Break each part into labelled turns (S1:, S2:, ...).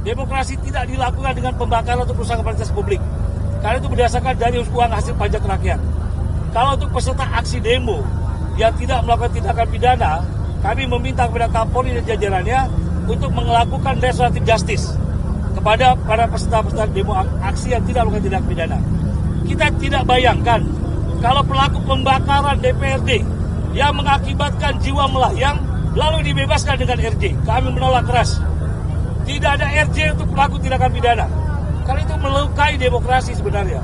S1: Demokrasi tidak dilakukan dengan pembakaran atau perusahaan fasilitas publik. Karena itu berdasarkan dari uang hasil pajak rakyat. Kalau untuk peserta aksi demo yang tidak melakukan tindakan pidana, kami meminta kepada Kapolri dan jajarannya untuk melakukan restoratif justice kepada para peserta demo aksi yang tidak melakukan tindakan pidana. Kita tidak bayangkan kalau pelaku pembakaran DPRD yang mengakibatkan jiwa melayang lalu dibebaskan dengan RJ. Kami menolak keras. Tidak ada RJ untuk pelaku tindakan pidana. Karena itu melukai demokrasi sebenarnya.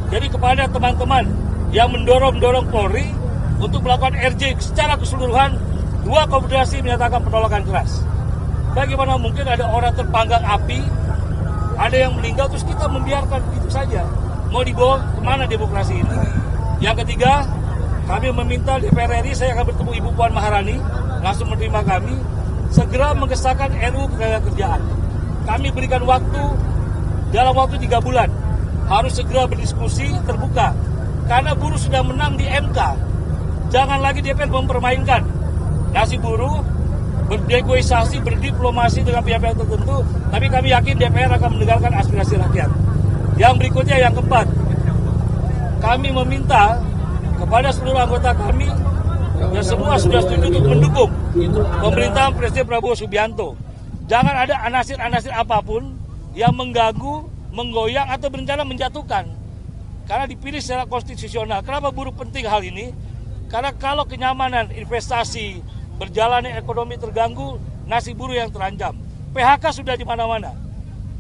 S1: Jadi kepada teman-teman yang mendorong Polri untuk melakukan RJ secara keseluruhan, dua konfederasi menyatakan penolakan keras. Bagaimana mungkin ada orang terpanggang api, ada yang meninggal, terus kita membiarkan begitu saja. Mau dibawa kemana demokrasi ini? Yang ketiga, kami meminta DPR RI, saya akan bertemu Ibu Puan Maharani, langsung menerima kami, segera mengesahkan RUU Ketenagakerjaan. Kami berikan waktu, dalam waktu 3 bulan, harus segera berdiskusi terbuka. Karena buruh sudah menang di MK. Jangan lagi DPR mempermainkan. Nasib buruh, bernegosiasi, berdiplomasi dengan pihak-pihak tertentu, tapi kami yakin DPR akan mendengarkan aspirasi rakyat. Yang berikutnya, yang keempat, kami meminta kepada seluruh anggota kami yang semua sudah setuju untuk mendukung pemerintahan Presiden Prabowo Subianto. Jangan ada anasir-anasir apapun yang mengganggu, menggoyang, atau berencana menjatuhkan. Karena dipilih secara konstitusional. Kenapa buruh penting hal ini? Karena kalau kenyamanan, investasi, berjalannya ekonomi terganggu, nasib buruh yang terancam. PHK sudah di mana-mana.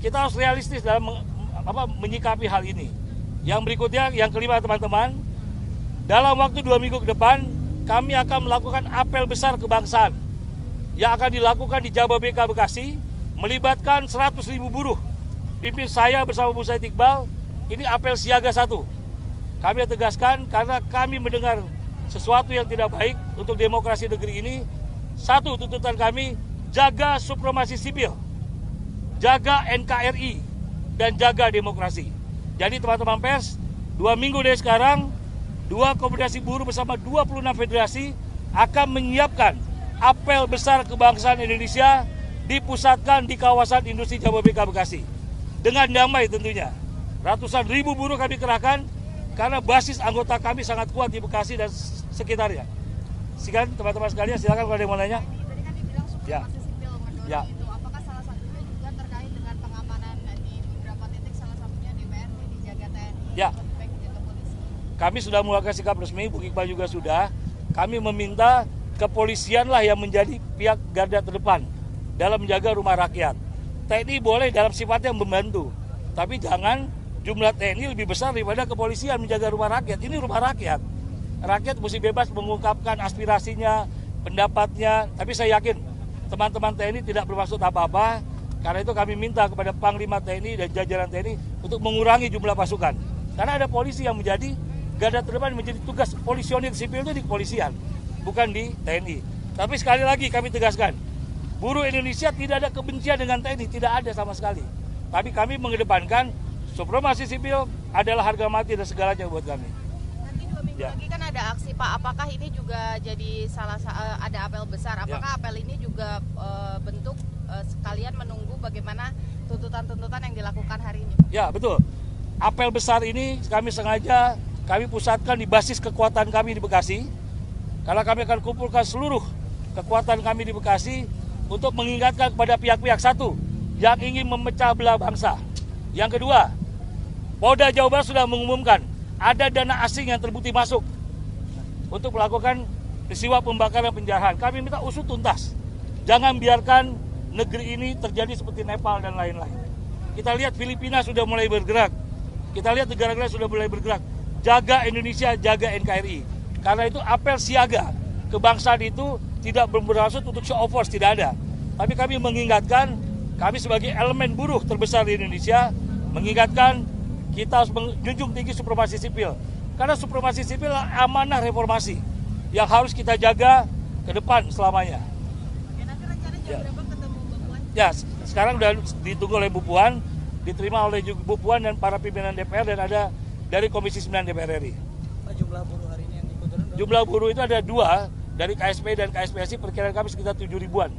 S1: Kita harus realistis dalam menyikapi hal ini. Yang berikutnya, yang kelima teman-teman, dalam waktu 2 minggu ke depan, kami akan melakukan apel besar kebangsaan yang akan dilakukan di Jababeka, Bekasi, melibatkan 100.000 buruh. Pimpin saya bersama Bu Said Iqbal, ini apel siaga 1. Kami tegaskan karena kami mendengar sesuatu yang tidak baik untuk demokrasi negeri ini. 1, tuntutan kami, jaga supremasi sipil, jaga NKRI, dan jaga demokrasi. Jadi teman-teman pers, 2 minggu dari sekarang, 2 konfederasi buruh bersama 26 federasi akan menyiapkan apel besar kebangsaan Indonesia dipusatkan di kawasan industri Jababeka, Bekasi. Dengan damai tentunya. Ratusan ribu buruh kami kerahkan karena basis anggota kami sangat kuat di Bekasi dan sekitarnya. Silakan teman-teman sekalian, silakan kalau ada yang mau nanya.
S2: Tadi kan dibilang supremasi sipil mendorong
S1: Ya.
S2: itu. Apakah salah satunya juga terkait dengan pengamanan di beberapa titik, salah satunya DPRD dijaga TNI,
S1: Ya.
S2: baik dijaga polisi?
S1: Kami sudah mengeluarkan sikap resmi, Bu Iqbal juga sudah. Kami meminta kepolisianlah yang menjadi pihak garda terdepan dalam menjaga rumah rakyat. TNI boleh dalam sifatnya membantu, tapi jangan jumlah TNI lebih besar daripada kepolisian menjaga rumah rakyat. Ini rumah rakyat. Rakyat mesti bebas mengungkapkan aspirasinya, pendapatnya. Tapi saya yakin teman-teman TNI tidak bermaksud apa-apa. Karena itu kami minta kepada Panglima TNI dan jajaran TNI untuk mengurangi jumlah pasukan. Karena ada polisi yang menjadi garda terdepan, menjadi tugas polisionil sipil itu di kepolisian, bukan di TNI. Tapi sekali lagi kami tegaskan, buruh Indonesia tidak ada kebencian dengan TNI, tidak ada sama sekali. Tapi kami mengedepankan supremasi sipil adalah harga mati dan segalanya buat kami.
S2: Nanti 2 minggu
S1: Ya.
S2: lagi kan ada aksi, Pak. Apakah ini juga jadi ada apel besar? Apakah apel ini juga bentuk sekalian menunggu bagaimana tuntutan-tuntutan yang dilakukan hari ini?
S1: Ya, betul. Apel besar ini kami pusatkan di basis kekuatan kami di Bekasi. Karena kami akan kumpulkan seluruh kekuatan kami di Bekasi untuk mengingatkan kepada pihak-pihak, 1, yang ingin memecah belah bangsa. Yang kedua, Polda Jawa Barat sudah mengumumkan ada dana asing yang terbukti masuk untuk melakukan peristiwa pembakaran penjarahan. Kami minta usut tuntas. Jangan biarkan negeri ini terjadi seperti Nepal dan lain-lain. Kita lihat Filipina sudah mulai bergerak. Kita lihat negara-negara sudah mulai bergerak. Jaga Indonesia, jaga NKRI. Karena itu apel siaga kebangsaan itu tidak bermaksud untuk show of force, tidak ada. Tapi kami mengingatkan, kami sebagai elemen buruh terbesar di Indonesia, mengingatkan kita harus menjunjung tinggi supremasi sipil. Karena supremasi sipil amanah reformasi yang harus kita jaga ke depan selamanya.
S2: Ya, nanti rencananya jam berapa ketemu Bu Puan?
S1: Ya, sekarang sudah ditunggu oleh Bu Puan, diterima oleh Bu Puan dan para pimpinan DPR, dan ada dari Komisi 9 DPR RI.
S3: Pak, jumlah buruh hari ini yang ikut turun?
S1: Jumlah buruh itu ada 2, dari KSP dan KSPSI perkiraan kami sekitar 7 ribuan.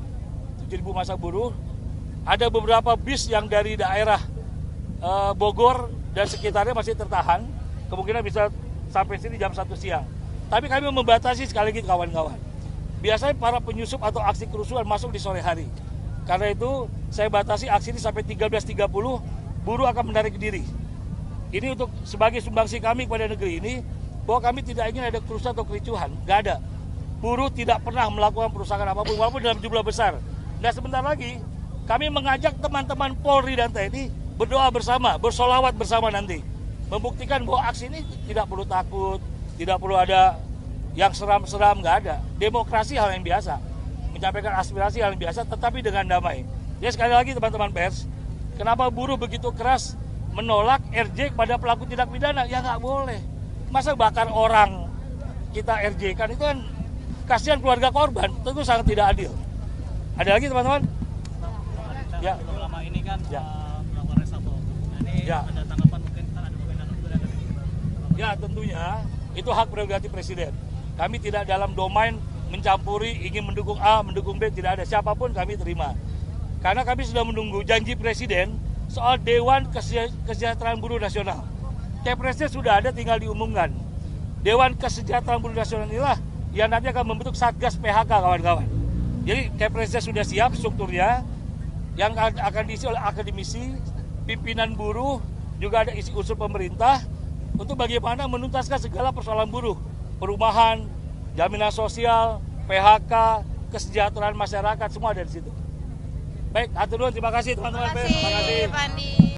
S1: 7.000 masa buruh. Ada beberapa bis yang dari daerah Bogor dan sekitarnya masih tertahan, kemungkinan bisa sampai sini jam 1 siang. Tapi kami membatasi sekali lagi kawan-kawan. Biasanya para penyusup atau aksi kerusuhan masuk di sore hari. Karena itu saya batasi aksi ini sampai 13.30, buruh akan menarik diri. Ini untuk sebagai sumbangsi kami kepada negeri ini, bahwa kami tidak ingin ada kerusuhan atau kericuhan, nggak ada. Buruh tidak pernah melakukan perusakan apapun, walaupun dalam jumlah besar. Nah sebentar lagi, kami mengajak teman-teman Polri dan TNI berdoa bersama, bersolawat bersama nanti. Membuktikan bahwa aksi ini tidak perlu takut, tidak perlu ada yang seram-seram, nggak ada. Demokrasi hal yang biasa, menyampaikan aspirasi hal yang biasa, tetapi dengan damai. Ya sekali lagi teman-teman pers, kenapa buruh begitu keras menolak RJ kepada pelaku tindak pidana? Ya nggak boleh. Masa bakar orang kita RJ kan, itu kan kasihan keluarga korban, tentu sangat tidak adil. Ada lagi teman-teman? Ya.
S3: Lama ini kan
S1: Ya.
S3: melakukan reshuffle. Ini
S1: Ya.
S3: ada tanggapan mungkin ada perbedaan dari
S1: Ya tentunya itu hak prerogatif presiden. Kami tidak dalam domain mencampuri ingin mendukung A, mendukung B, tidak ada. Siapapun kami terima. Karena kami sudah menunggu janji presiden soal Dewan Kesejahteraan Buruh Nasional. Kepresnya sudah ada, tinggal diumumkan. Dewan Kesejahteraan Buruh Nasional inilah yang nanti akan membentuk Satgas PHK kawan-kawan. Jadi Kepresnya sudah siap strukturnya, yang akan diisi oleh akademisi, pimpinan buruh, juga ada isi unsur pemerintah untuk bagaimana menuntaskan segala persoalan buruh, perumahan, jaminan sosial, PHK, kesejahteraan masyarakat, semua ada di situ. Baik, atur nuhun, terima kasih teman-teman.
S2: Terima kasih, Pandi.